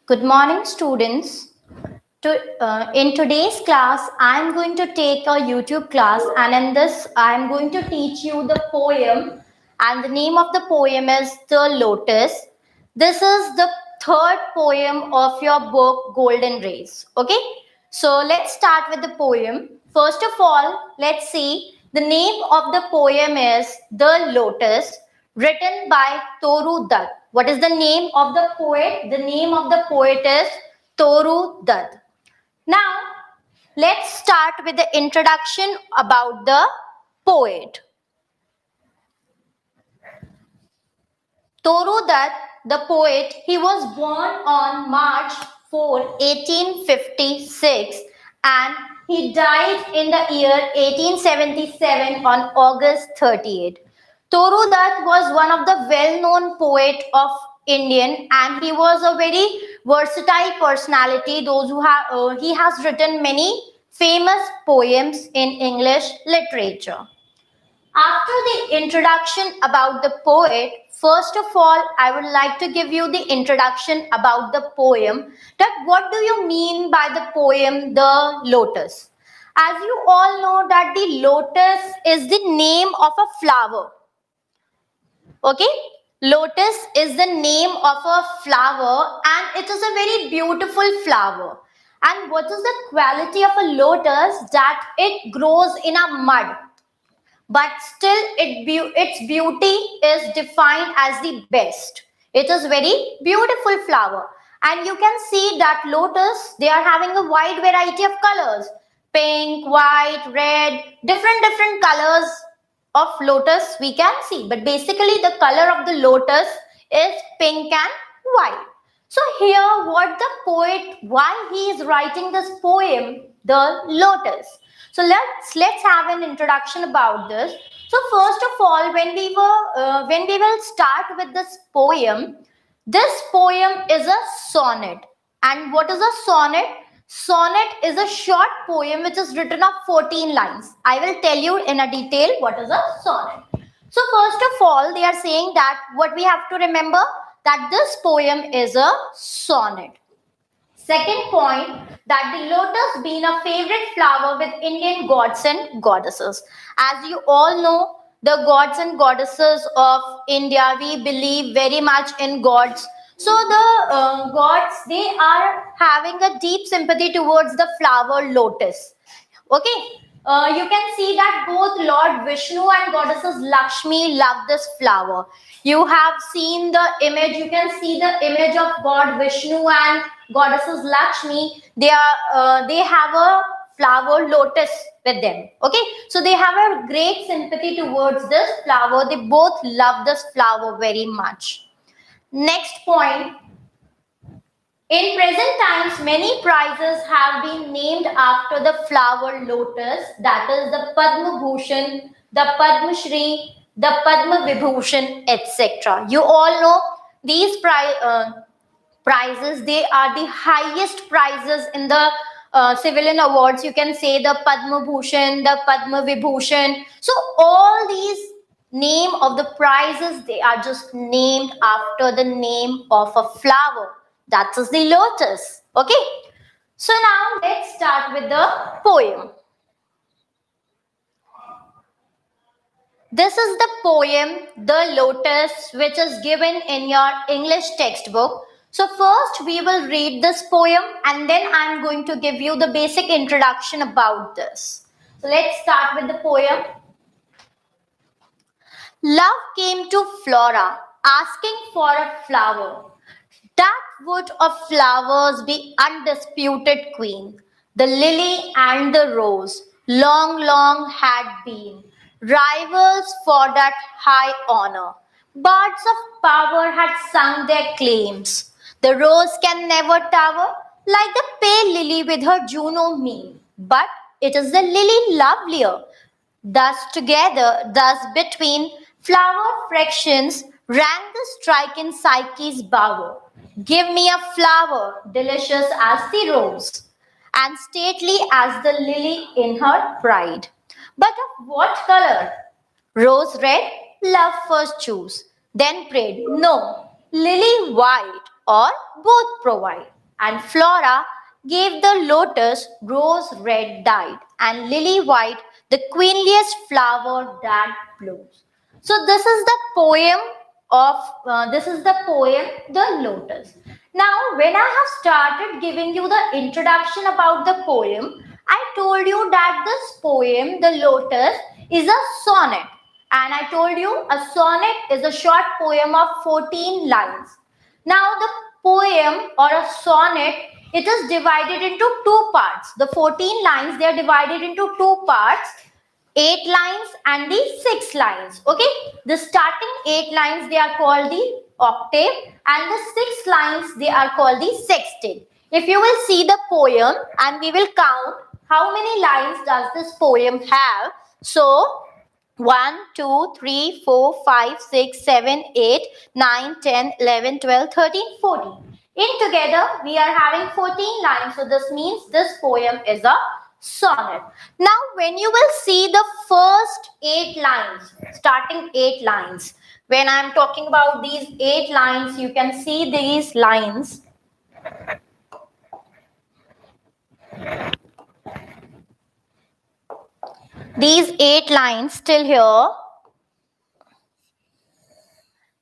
Good morning, students. In today's class, I'm going to take a YouTube class, and in this, I'm going to teach you the poem. And the name of the poem is The Lotus. This is the third poem of your book, Golden Rays. Okay, so let's start with the poem. First of all, let's see the name of the poem is The Lotus, written by Toru Dutt. What is the name of the poet? The name of the poet is Toru Dutt. Now, let's start with the introduction about the poet. Toru Dutt, the poet, he was born on March 4, 1856, and he died in the year 1877 on August 38. Toru Dutt was one of the well-known poet of Indian, and he was a very versatile personality. He has written many famous poems in English literature. After the introduction about the poet, first of all, I would like to give you the introduction about the poem. That what do you mean by the poem The Lotus? As you all know that the lotus is the name of a flower. Okay? Lotus is the name of a flower, and it is a very beautiful flower. And what is the quality of a lotus? That it grows in a mud, but still its beauty is defined as the best. It is very beautiful flower, and you can see that lotus, they are having a wide variety of colors: pink, white, red, different colors of lotus we can see, but basically the color of the lotus is pink and white. So here what the poet, why he is writing this poem, The Lotus. So let's have an introduction about this. So first of all, when we will start with this poem is a sonnet. And what is a sonnet? Sonnet is a short poem which is written of 14 lines. I will tell you in a detail what is a sonnet. So first of all, they are saying that what we have to remember, that this poem is a sonnet. Second point, that the lotus being a favorite flower with Indian gods and goddesses. As you all know, the gods and goddesses of India, we believe very much in gods. So the gods, they are having a deep sympathy towards the flower lotus. Okay, you can see that both Lord Vishnu and goddesses Lakshmi love this flower. You have seen the image, you can see the image of God Vishnu and goddesses Lakshmi. They have a flower lotus with them. Okay, so they have a great sympathy towards this flower. They both love this flower very much. Next point. In present times, many prizes have been named after the flower lotus, that is the Padma Bhushan, the Padma Shri, the Padma Vibhushan, etc. You all know these prizes, they are the highest prizes in the civilian awards. You can say the Padma Bhushan, the Padma Vibhushan. So all these name of the prizes, they are just named after the name of a flower. That is the lotus. Okay. So now let's start with the poem. This is the poem, The Lotus, which is given in your English textbook. So first we will read this poem, and then I'm going to give you the basic introduction about this. So let's start with the poem. Love came to Flora, asking for a flower. That would of flowers be undisputed queen. The lily and the rose long had been rivals for that high honor. Birds of power had sung their claims. The rose can never tower like the pale lily with her Juno mien, but it is the lily lovelier. Thus between flower fractions rang the strike in Psyche's bower. Give me a flower, delicious as the rose, and stately as the lily in her pride. But of what color? Rose red, love first choose, then prayed, no, lily white, or both provide. and Flora gave the lotus rose red dyed and lily white the queenliest flower that blooms. So this is the poem The Lotus. Now when I have started giving you the introduction about the poem, I told you that this poem The Lotus is a sonnet, and I told you a sonnet is a short poem of 14 lines. Now the poem or a sonnet, it is divided into two parts. The 14 lines, they are divided into two parts, 8 lines and the 6 lines. Okay, the starting 8 lines, they are called the octave, and the 6 lines, they are called the sextet. If you will see the poem and we will count how many lines does this poem have. So 1, 2, 3, 4, 5, 6, 7, 8, 9, 10, 11, 12, 13, 14. In together, we are having 14 lines. So this means this poem is a sonnet. Now, when you will see the first 8 lines, starting 8 lines, when I am talking about these 8 lines, you can see these lines. These 8 lines till here,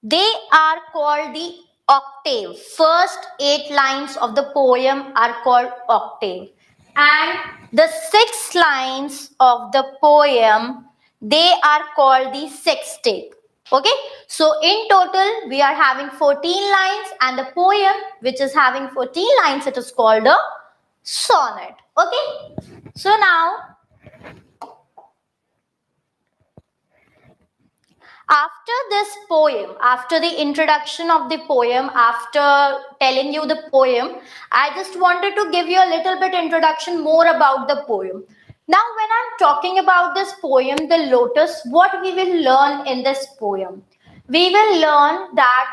they are called the octave. First 8 lines of the poem are called octave. And the 6 lines of the poem, they are called the sextet. Okay, so in total we are having 14 lines, and the poem which is having 14 lines, it is called a sonnet. Okay, so now after this poem, after the introduction of the poem, after telling you the poem, I just wanted to give you a little bit introduction more about the poem. Now, when I'm talking about this poem, The Lotus, what we will learn in this poem? We will learn that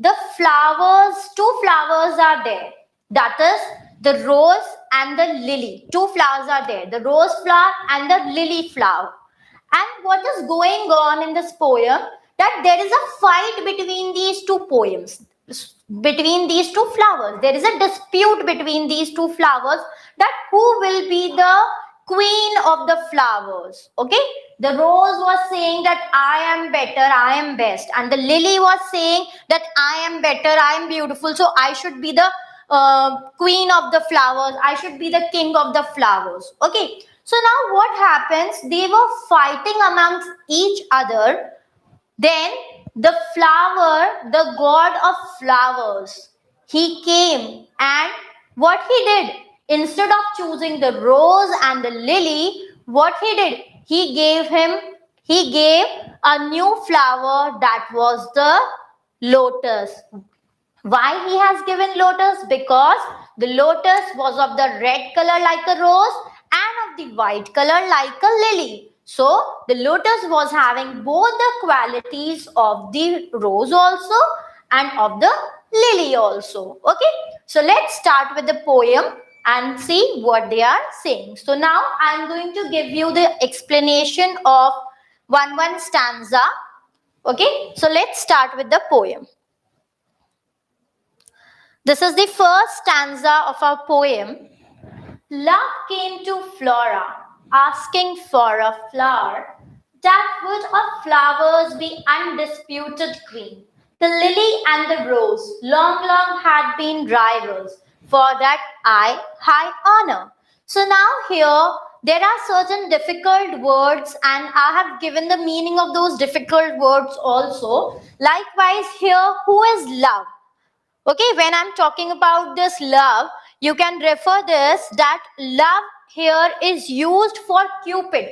the flowers, two flowers are there. That is the rose and the lily. Two flowers are there, the rose flower and the lily flower. And what is going on in this poem? That there is a fight between these two poems, between these two flowers. There is a dispute between these two flowers, that who will be the queen of the flowers. Okay, the rose was saying that I am better, I am best, and the lily was saying that I am better, I am beautiful, so I should be the queen of the flowers, I should be the king of the flowers. Okay, so now what happens? They were fighting amongst each other. Then the flower, the god of flowers, he came, and what he did? Instead of choosing the rose and the lily, what he did? He gave a new flower, that was the lotus. Why he has given lotus? Because the lotus was of the red color like a rose and of the white color like a lily. So the lotus was having both the qualities of the rose also and of the lily also. Okay, so let's start with the poem and see what they are saying. So now I am going to give you the explanation of one stanza. Okay, so let's start with the poem. This is the first stanza of our poem. Love came to Flora, asking for a flower that would of flowers be undisputed queen. The lily and the rose long had been rivals, for that high honor. So now here there are certain difficult words, and I have given the meaning of those difficult words also. Likewise here, who is love? Okay, when I'm talking about this love, you can refer this that love here is used for Cupid.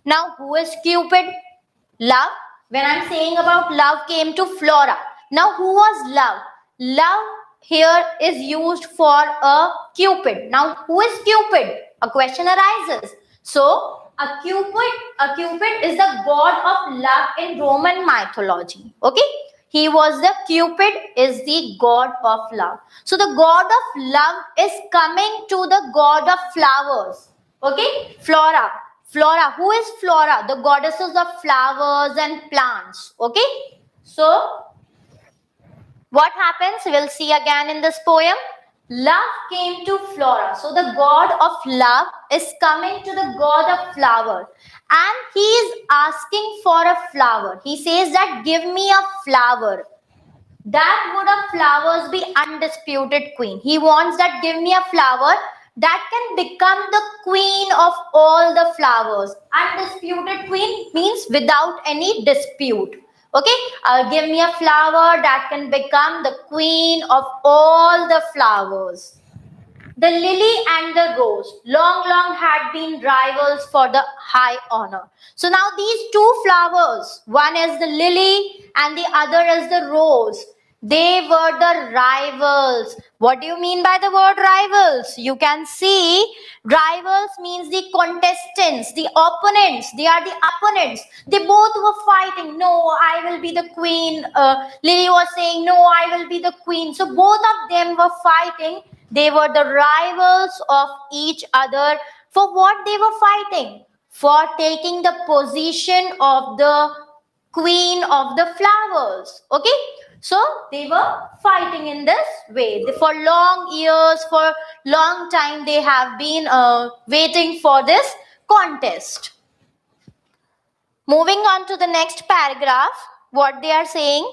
Now, who is Cupid? Love. When I'm saying about love came to Flora. Now, who was love? Love here is used for a Cupid. Now, who is Cupid? A question arises. So, a Cupid is the god of love in Roman mythology. Okay? He was the Cupid, is the god of love. So the god of love is coming to the god of flowers. Okay? Flora. Flora. Who is Flora? The goddesses of flowers and plants. Okay? So what happens? We'll see again in this poem. Love came to Flora. So the god of love is coming to the god of flower. And he is asking for a flower. He says that give me a flower. That would of flowers be undisputed queen. He wants that give me a flower that can become the queen of all the flowers. Undisputed queen means without any dispute. Okay, give me a flower that can become the queen of all the flowers. The lily and the rose long had been rivals for the high honor. So now these two flowers, one is the lily and the other is the rose. They were the rivals. What do you mean by the word rivals? You can see rivals means the contestants, the opponents. They are the opponents. They both were fighting. No, I will be the queen. Lily was saying, no, I will be the queen. So both of them were fighting. They were the rivals of each other. For what they were fighting? For taking the position of the queen of the flowers. Okay, so they were fighting in this way. For long years, for long time, they have been waiting for this contest. Moving on to the next paragraph, what they are saying.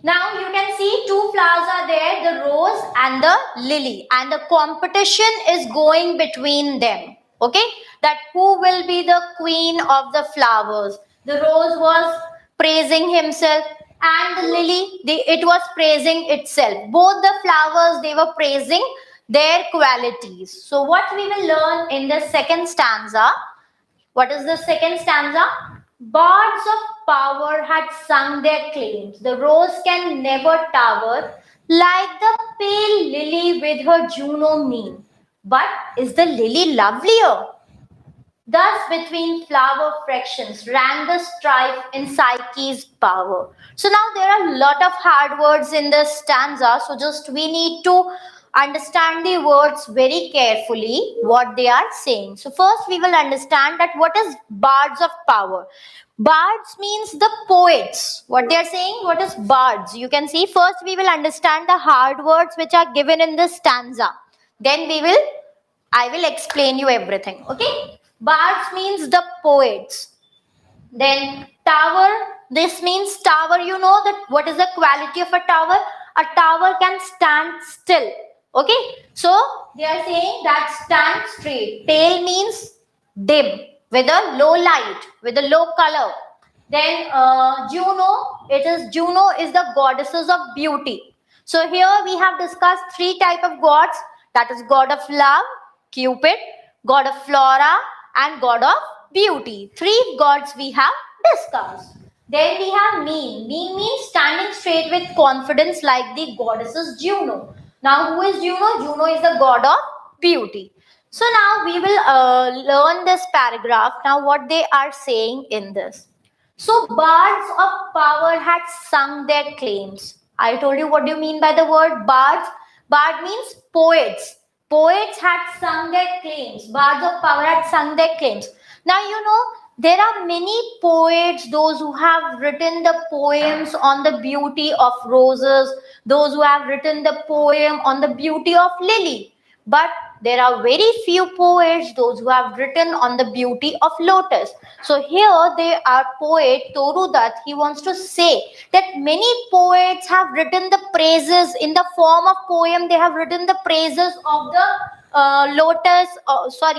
Now you can see two flowers are there, the rose and the lily, and the competition is going between them. Okay, that who will be the queen of the flowers. The rose was praising himself and the lily, it was praising itself. Both the flowers, they were praising their qualities. So what we will learn in the second stanza. What is the second stanza? Bards of power had sung their claims. The rose can never tower like the pale lily with her Juno mien. But is the lily lovelier? Thus between flower fractions ran the strife in Psyche's power. So now there are a lot of hard words in this stanza. So just we need to understand the words very carefully, what they are saying. So first we will understand that what is bards of power. Bards means the poets. What they are saying, what is bards? You can see first we will understand the hard words which are given in this stanza. Then I will explain you everything. Okay? Bards means the poets. Then tower, this means tower. You know that what is the quality of a tower? A tower can stand still. Okay? So they are saying that stand straight. Pale means dim, with a low light, with a low color. Then Juno is the goddesses of beauty. So here we have discussed three type of gods. That is god of love, Cupid, god of flora, and god of beauty. Three gods we have discussed. Then we have mean. Mean means standing straight with confidence like the goddesses Juno. Now who is Juno? Juno is the god of beauty. So now we will learn this paragraph. Now what they are saying in this. So bards of power had sung their claims. I told you what do you mean by the word bards? Bard means poets. Poets had sung their claims. Bards of power had sung their claims. Now you know there are many poets, those who have written the poems on the beauty of roses, those who have written the poem on the beauty of lily. But there are very few poets, those who have written on the beauty of lotus. So here they are poet Toru Dutt. He wants to say that many poets have written the praises in the form of poem. They have written the praises of the lotus.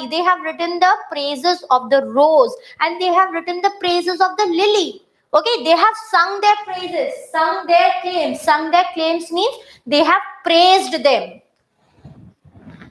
They have written the praises of the rose, and they have written the praises of the lily. Okay, they have sung their praises, sung their claims. Sung their claims means they have praised them.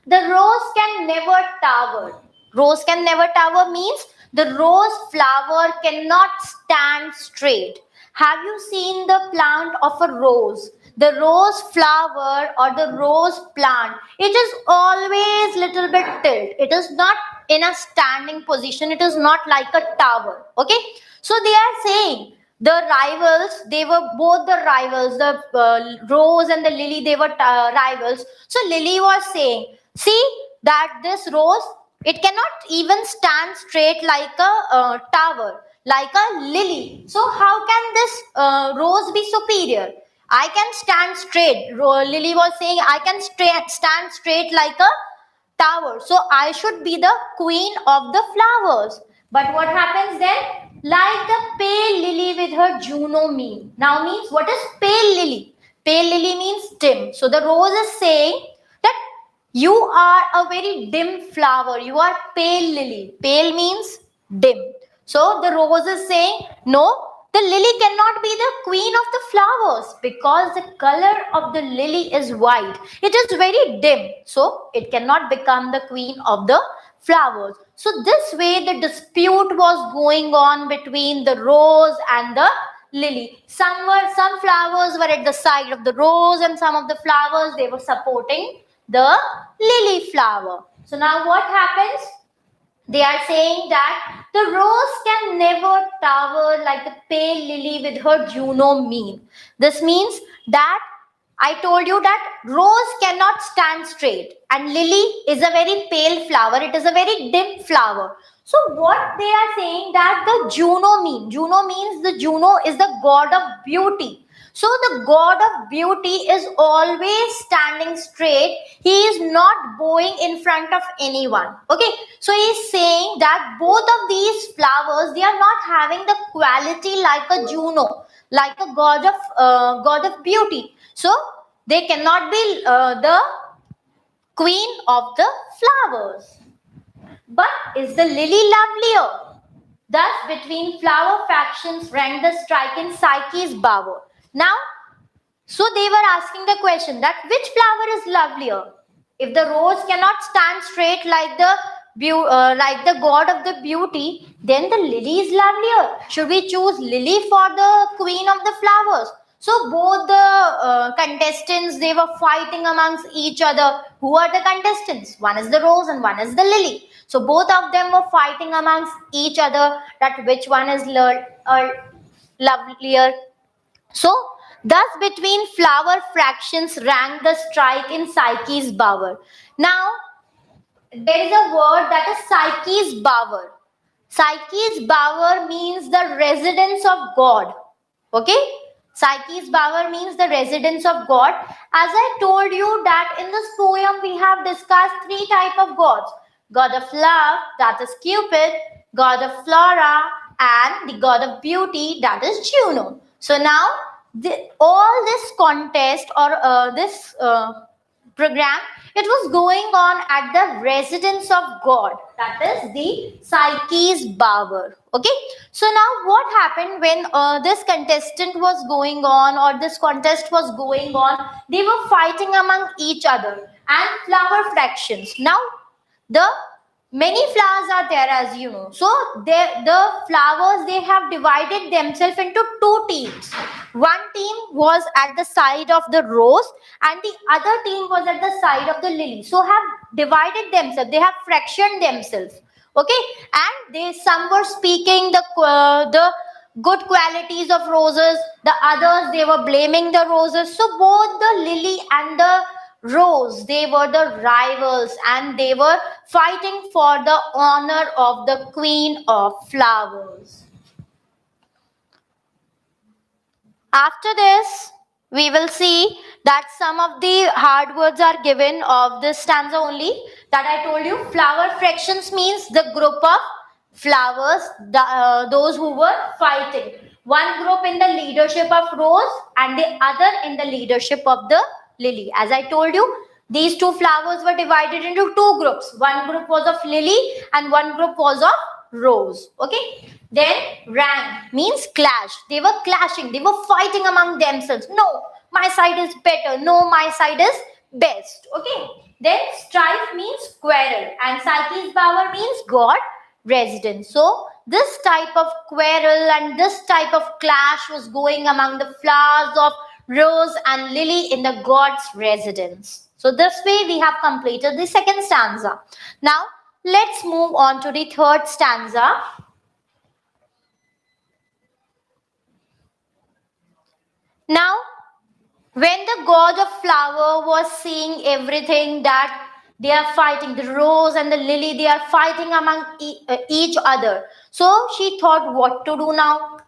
The rose can never tower. Rose can never tower means the rose flower cannot stand straight. Have you seen the plant of a rose? The rose flower or the rose plant, it is always little bit tilt. It is not in a standing position. It is not like a tower. Okay. So they are saying the rivals, they were both the rivals, the rose and the lily, they were rivals. So Lily was saying, see that this rose, it cannot even stand straight like a tower, like a lily. So how can this rose be superior? I can stand straight. Lily was saying, I can stand straight like a tower. So I should be the queen of the flowers. But what happens then? Like the pale lily with her Juno mean. Now means, what is pale lily? Pale lily means dim. So the rose is saying that you are a very dim flower. You are pale lily. Pale means dim. So the rose is saying, no, the lily cannot be the queen of the flowers because the color of the lily is white. It is very dim. So it cannot become the queen of the flowers. So this way the dispute was going on between the rose and the lily. Some flowers were at the side of the rose, and some of the flowers, they were supporting the lily flower. So now what happens? They are saying that the rose can never tower like the pale lily with her Juno mean. This means that I told you that rose cannot stand straight and lily is a very pale flower. It is a very dim flower. So what they are saying that the Juno means the Juno is the god of beauty. So the god of beauty is always standing straight. He is not bowing in front of anyone. Okay. So he is saying that both of these flowers, they are not having the quality like a Juno, like a god of beauty. So they cannot be the queen of the flowers. But is the lily lovelier? Thus, between flower factions rank the strike in Psyche's bower. Now, so they were asking the question that which flower is lovelier? If the rose cannot stand straight like the god of the beauty, then the lily is lovelier. Should we choose lily for the queen of the flowers? So both the contestants, they were fighting amongst each other. Who are the contestants? One is the rose and one is the lily. So both of them were fighting amongst each other that which one is lovelier. So, thus between flower fractions rank the strike in Psyche's bower. Now, there is a word that is Psyche's bower. Psyche's bower means the residence of God. Okay? Psyche's bower means the residence of God. As I told you that in this poem we have discussed three types of gods. God of love, that is Cupid, God of flora, and the god of beauty, that is Juno. So now all this contest or this program, it was going on at the residence of God, that is the Psyche's bower. Okay, so now what happened when this contestant was going on or this contest was going on? They were fighting among each other and flower fractions. Now the many flowers are there, as you know. So the flowers, they have divided themselves into two teams. One team was at the side of the rose and the other team was at the side of the lily. So have divided themselves, they have fractioned themselves. Okay, and some were speaking the good qualities of roses, the others, they were blaming the roses. So both the lily and the rose, they were the rivals and they were fighting for the honor of the queen of flowers. After this, we will see that some of the hard words are given of this stanza only, that I told you. Flower fractions means the group of flowers, those who were fighting. One group in the leadership of rose and the other in the leadership of the lily. As I told you, these two flowers were divided into two groups. One group was of lily and one group was of rose. Okay. Then rang means clash. They were clashing. They were fighting among themselves. No, my side is better. No, my side is best. Okay. Then strife means quarrel and Psyche's bower means God resident. So this type of quarrel and this type of clash was going among the flowers of rose and lily in the god's residence. So this way we have completed the second stanza. Now let's move on to the third stanza. Now, when the god of flower was seeing everything that they are fighting, the rose and the lily, they are fighting among each other. So she thought, what to do now?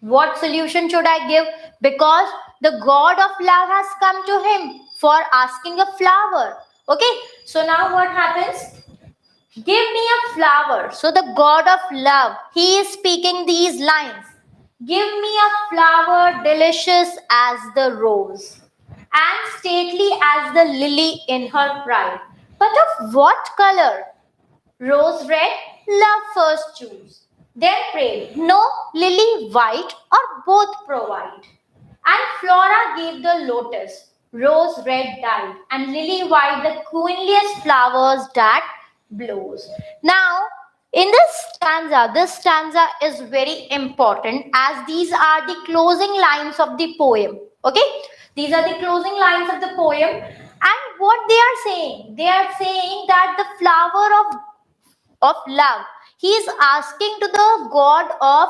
What solution should I give? because the god of love has come to him for asking a flower. Okay, so now what happens? Give me a flower. So the god of love, he is speaking these lines. Give me a flower delicious as the rose and stately as the lily in her pride. But of what color? Rose red, love first choose. Then prayed, no, lily white or both provide. And Flora gave the lotus, rose red dyed, and lily white the queenliest flowers that blows. Now, in this stanza is very important as these are the closing lines of the poem. Okay, these are the closing lines of the poem, and what they are saying? They are saying that the flower of love, he is asking to the god of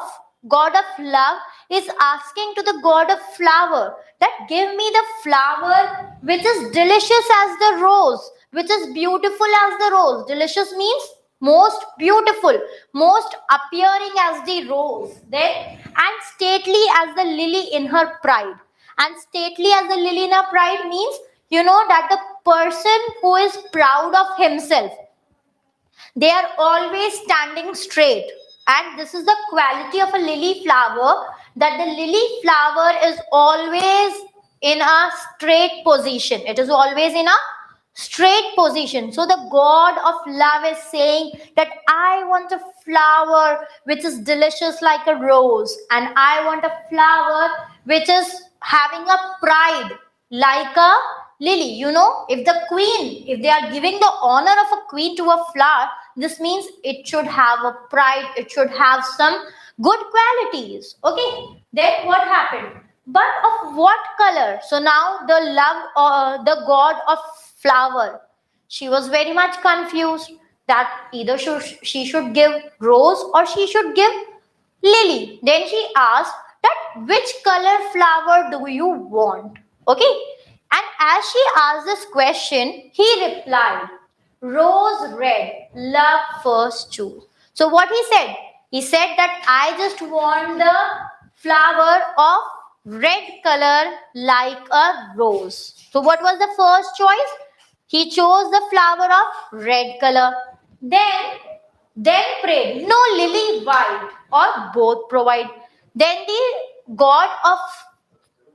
love, is asking to the god of flower that give me the flower which is delicious as the rose, which is beautiful as the rose. Delicious means most beautiful, most appearing as the rose, then and stately as the lily in her pride. And stately as the lily in her pride means, that the person who is proud of himself, they are always standing straight. And this is the quality of a lily flower, that the lily flower is always in a straight position. It is always in a straight position. So the God of love is saying that I want a flower which is delicious like a rose, and I want a flower which is having a pride like a lily. If the queen, if they are giving the honor of a queen to a flower, this means it should have a pride, it should have some good qualities. Okay, then what happened? But of what color? So now the god of flower, she was very much confused that either she should give rose or she should give lily. Then she asked that which color flower do you want? Okay, and as she asked this question, he replied, rose red, love first choose. So what he said? He said that I just want the flower of red color like a rose. So what was the first choice? He chose the flower of red color. Then prayed, no, lily white or both provide. Then the god of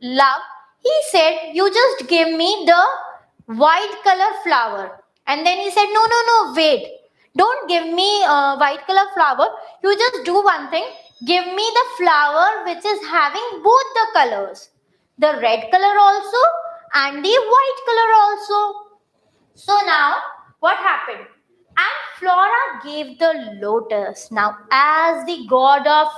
love, he said, you just give me the white color flower. And then he said, no, wait, don't give me white color flower. You just do one thing, give me the flower which is having both the colors, the red color also and the white color also. So now what happened? And Flora gave the lotus. Now, as the god of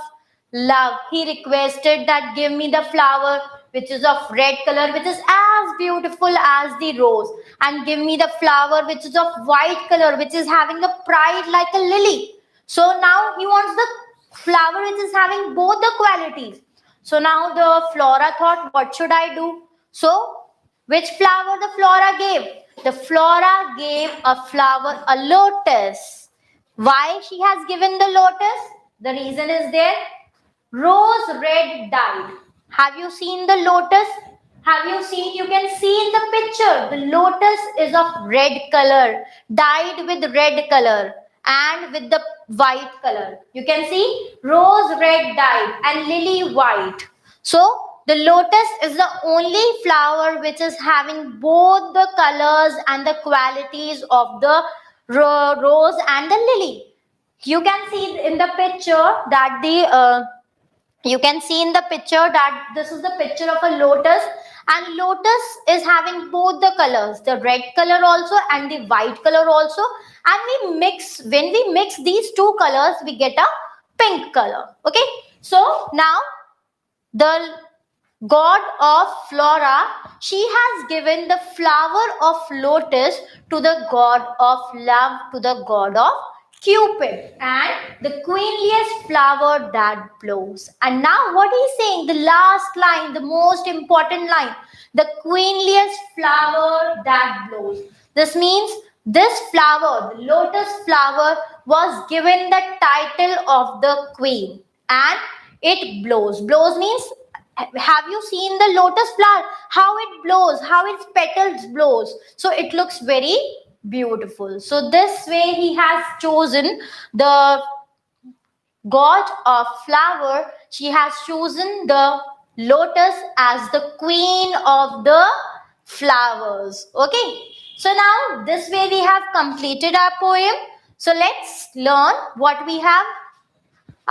love, he requested that give me the flower which is of red color, which is as beautiful as the rose, and give me the flower which is of white color, which is having a pride like a lily. So now he wants the flower which is having both the qualities. So now the Flora thought, what should I do? So which flower the Flora gave? The Flora gave a flower, a lotus. Why she has given the lotus? The reason is there. Rose red dyed. Have you seen the lotus? Have you seen? You can see in the picture. The lotus is of red color, dyed with red color and with the white color. You can see rose red dyed and lily white. So the lotus is the only flower which is having both the colors and the qualities of the rose and the lily. You can see in the picture that this is the picture of a lotus, and lotus is having both the colors, the red color also and the white color also, and when we mix these two colors, we get a pink color. Okay, so now the god of Flora, she has given the flower of lotus to the god of love, to the god of Cupid, and the queenliest flower that blows. And now what he's saying, the last line, the most important line, the queenliest flower that blows. This means this flower, the lotus flower, was given the title of the queen, and it blows. Blows means Have you seen the lotus flower? How it blows, how its petals blows. So it looks very beautiful. So this way he has chosen the god of flower. She has chosen the lotus as the queen of the flowers. Okay. So now this way we have completed our poem. So let's learn what we have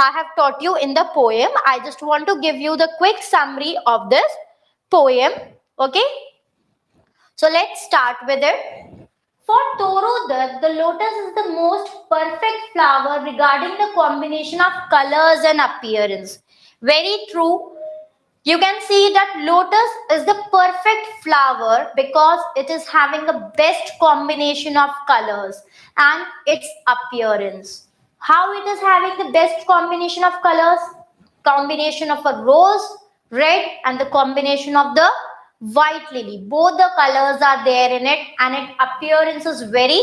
I have taught you in the poem. I just want to give you the quick summary of this poem. Okay. So let's start with it. For Torodat, the lotus is the most perfect flower regarding the combination of colors and appearance. Very true. You can see that lotus is the perfect flower because it is having the best combination of colors and its appearance. How it is having the best combination of colors? Combination of a rose, red, and the combination of the white lily. Both the colors are there in it and its appearance is very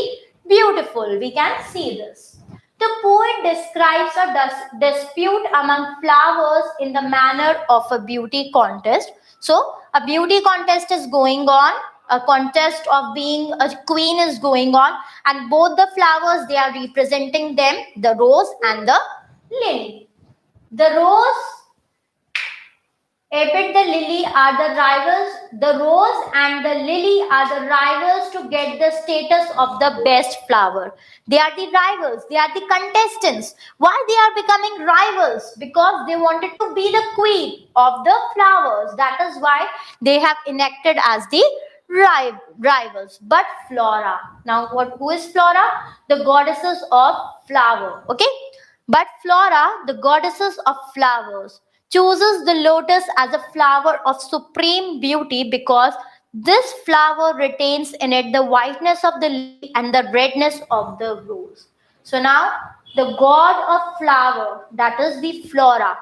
beautiful. We can see this. The poet describes a dispute among flowers in the manner of a beauty contest. So, a beauty contest is going on, a contest of being a queen is going on, and both the flowers they are representing them, the rose and the lily. The rose Apid the lily are the rivals. The rose and the lily are the rivals to get the status of the best flower. They are the rivals. They are the contestants. Why they are becoming rivals? Because they wanted to be the queen of the flowers. That is why they have enacted as the rivals. But Flora. Now, who is Flora? The goddesses of flower. Okay. But Flora, the goddesses of flowers, chooses the lotus as a flower of supreme beauty because this flower retains in it the whiteness of the lily and the redness of the rose. So now the god of flower, that is the Flora.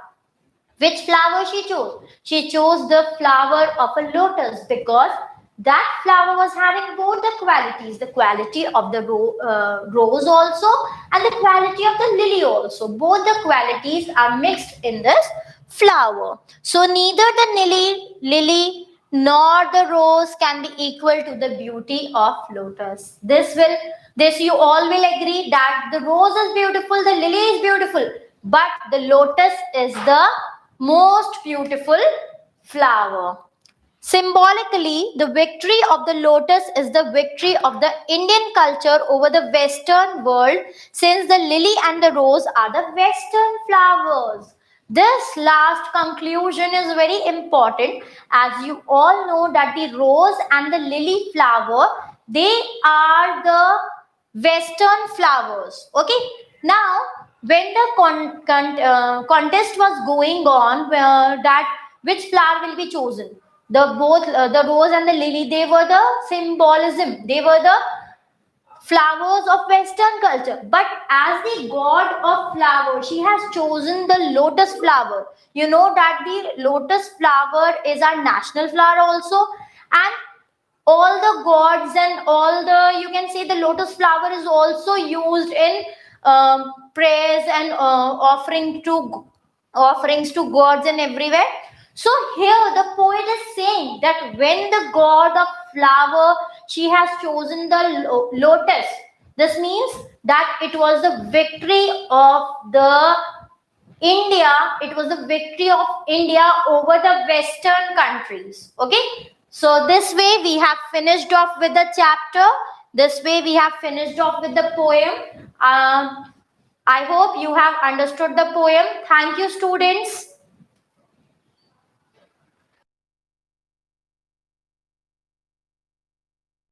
Which flower she chose? She chose the flower of a lotus because that flower was having both the qualities, the quality of the rose also and the quality of the lily also. Both the qualities are mixed in this flower. So neither the lily nor the rose can be equal to the beauty of lotus. This you all will agree that the rose is beautiful, the lily is beautiful, but the lotus is the most beautiful flower. Symbolically, the victory of the lotus is the victory of the Indian culture over the Western world, since the lily and the rose are the Western flowers. This last conclusion is very important, as you all know that the rose and the lily flower, they are the Western flowers. Okay. Now, when the contest was going on, that which flower will be chosen, the rose and the lily, they were the symbolism. They were the flowers of Western culture. But as the god of flower, she has chosen the lotus flower. You know that the lotus flower is our national flower also, and all the gods and all the, you can say, the lotus flower is also used in prayers and offerings to gods and everywhere. So here the poet is saying that when the god of flower, she has chosen the lotus, this means that it was the victory of the India, it was the victory of India over the Western countries. Okay. So this way we have finished off with the chapter. This way we have finished off with the poem. I hope you have understood the poem. Thank you, students.